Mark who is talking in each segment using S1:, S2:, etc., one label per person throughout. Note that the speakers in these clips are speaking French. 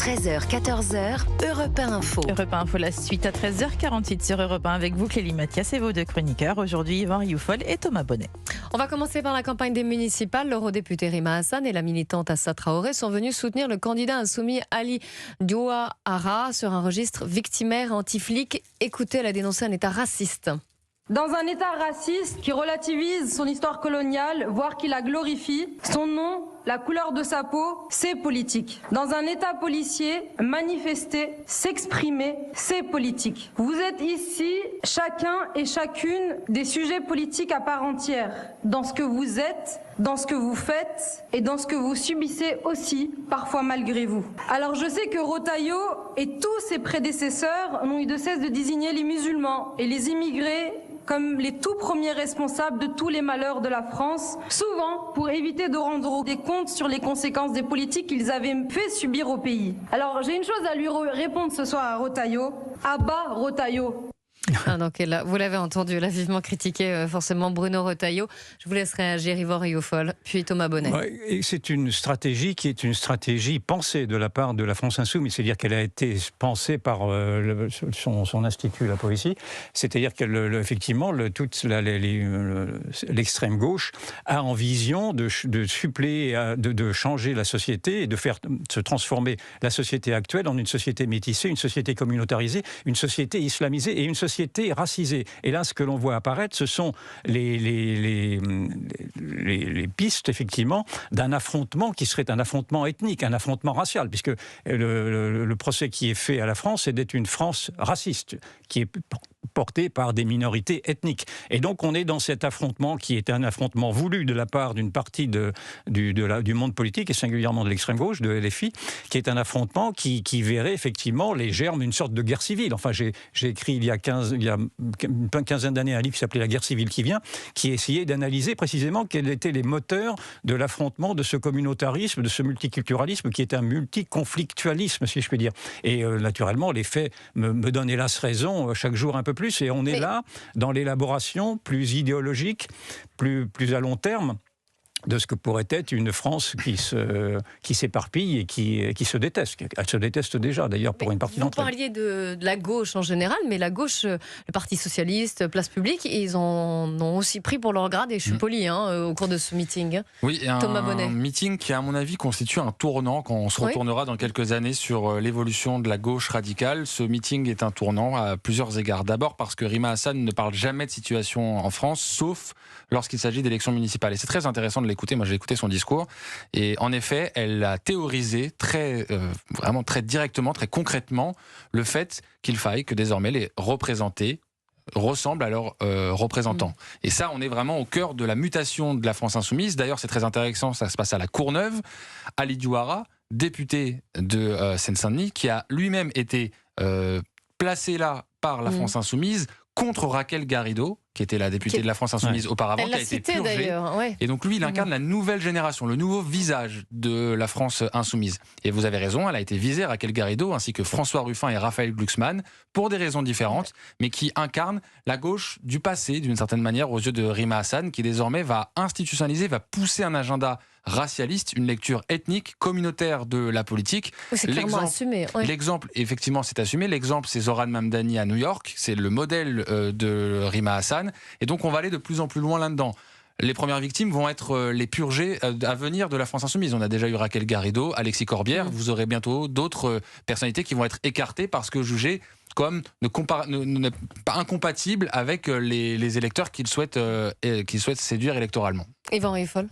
S1: 13h, 14h, Europe 1 Info.
S2: Europe 1 Info, la suite à 13h48 sur Europe 1 avec vous, Clélie Mathias et vos deux chroniqueurs. Aujourd'hui, Yvan Rioufol et Thomas Bonnet.
S3: On va commencer par la campagne des municipales. L'eurodéputé Rima Hassan et la militante Assa Traoré sont venus soutenir le candidat insoumis Ali Douahara sur un registre victimaire anti-flic. Écoutez, elle a dénoncé un État raciste.
S4: Dans un État raciste qui relativise son histoire coloniale, voire qui la glorifie, son nom, la couleur de sa peau, c'est politique. Dans un État policier, manifester, s'exprimer, c'est politique. Vous êtes ici, chacun et chacune, des sujets politiques à part entière. Dans ce que vous êtes, dans ce que vous faites et dans ce que vous subissez aussi, parfois malgré vous. Alors je sais que Rotaillot et tous ses prédécesseurs n'ont eu de cesse de désigner les musulmans et les immigrés comme les tout premiers responsables de tous les malheurs de la France, souvent pour éviter de rendre des comptes sur les conséquences des politiques qu'ils avaient fait subir au pays. Alors j'ai une chose à lui répondre ce soir à Rotaillot. À bas Rotaillot.
S3: Donc là, vous l'avez entendu, là, vivement critiqué forcément Bruno Retailleau. Je vous laisse réagir, Yvan Rioufol, puis Thomas Bonnet.
S5: Ouais, et c'est une stratégie qui est une stratégie pensée de la part de la France Insoumise, c'est-à-dire qu'elle a été pensée par son institut, la Poésie, c'est-à-dire qu'effectivement, toute l'extrême gauche a en vision de suppléer, de changer la société et de faire se transformer la société actuelle en une société métissée, une société communautarisée, une société islamisée et une société racisée. Et là, ce que l'on voit apparaître, ce sont les pistes, effectivement, d'un affrontement qui serait un affrontement ethnique, un affrontement racial, puisque le procès qui est fait à la France est d'être une France raciste, qui est portée par des minorités ethniques. Et donc, on est dans cet affrontement qui est un affrontement voulu de la part d'une partie du monde politique, et singulièrement de l'extrême gauche, de LFI, qui est un affrontement qui verrait effectivement les germes d'une sorte de guerre civile. Enfin, j'ai écrit il y a une quinzaine d'années un livre qui s'appelait La guerre civile qui vient, qui essayait d'analyser précisément quels étaient les moteurs de l'affrontement de ce communautarisme, de ce multiculturalisme qui est un multiconflictualisme, si je puis dire. Et naturellement, les faits me donnent hélas raison chaque jour un peu plus, et on est là dans l'élaboration plus idéologique, plus à long terme, de ce que pourrait être une France qui s'éparpille et qui se déteste. Elle se déteste déjà, d'ailleurs, pour une partie d'entre elles.
S3: Vous parliez de la gauche en général, mais la gauche, le Parti Socialiste, Place Publique, ils en ont aussi pris pour leur grade, et je suis polie au cours de ce meeting.
S6: Oui, et
S3: Thomas Bonnet.
S6: Un meeting qui, à mon avis, constitue un tournant quand on se retournera dans quelques années sur l'évolution de la gauche radicale. Ce meeting est un tournant à plusieurs égards. D'abord parce que Rima Hassan ne parle jamais de situation en France, sauf lorsqu'il s'agit d'élections municipales. Et c'est très intéressant de l'écouter. Moi, j'ai écouté son discours. Et en effet, elle a théorisé vraiment très directement, très concrètement, le fait qu'il faille que désormais les représentés ressemblent à leurs représentants. Et ça, on est vraiment au cœur de la mutation de la France Insoumise. D'ailleurs, c'est très intéressant, ça se passe à la Courneuve. Ali Douahara, député de Seine-Saint-Denis, qui a lui-même été placé là par la France Insoumise contre Raquel Garrido, qui était la députée de la France Insoumise auparavant,
S3: Elle
S6: qui a
S3: l'a
S6: été
S3: cité,
S6: purgée.
S3: d'ailleurs, ouais.
S6: Et donc lui, il incarne la nouvelle génération, le nouveau visage de la France Insoumise. Et vous avez raison, elle a été visée, Raquel Garrido, ainsi que François Ruffin et Raphaël Glucksmann, pour des raisons différentes, mais qui incarnent la gauche du passé, d'une certaine manière, aux yeux de Rima Hassan, qui désormais va institutionnaliser, va pousser un agenda racialiste, une lecture ethnique, communautaire de la politique.
S3: C'est clairement assumé.
S6: L'exemple, effectivement, c'est assumé. L'exemple, c'est Zohran Mamdani à New York. C'est le modèle de Rima Hassan. Et donc, on va aller de plus en plus loin là-dedans. Les premières victimes vont être les purgés à venir de la France Insoumise. On a déjà eu Raquel Garrido, Alexis Corbière. Vous aurez bientôt d'autres personnalités qui vont être écartées parce que jugées comme ne pas incompatibles avec les électeurs qu'ils souhaitent séduire électoralement.
S3: Yvan Rioufol.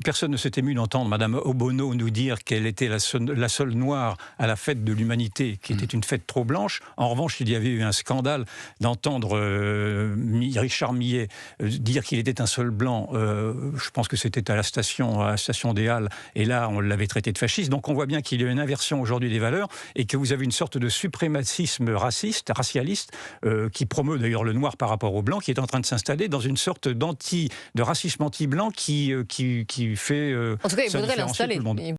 S5: Personne ne s'était ému d'entendre Madame Obono nous dire qu'elle était la seule noire à la fête de l'humanité, qui était une fête trop blanche. En revanche, il y avait eu un scandale d'entendre Richard Millet dire qu'il était un seul blanc. Je pense que c'était à la station des Halles, et là, on l'avait traité de fasciste. Donc on voit bien qu'il y a une inversion aujourd'hui des valeurs, et que vous avez une sorte de suprémacisme racialiste, qui promeut d'ailleurs le noir par rapport au blanc, qui est en train de s'installer dans une sorte de racisme anti-blanc qui fait...
S3: En tout cas, il voudrait l'installer.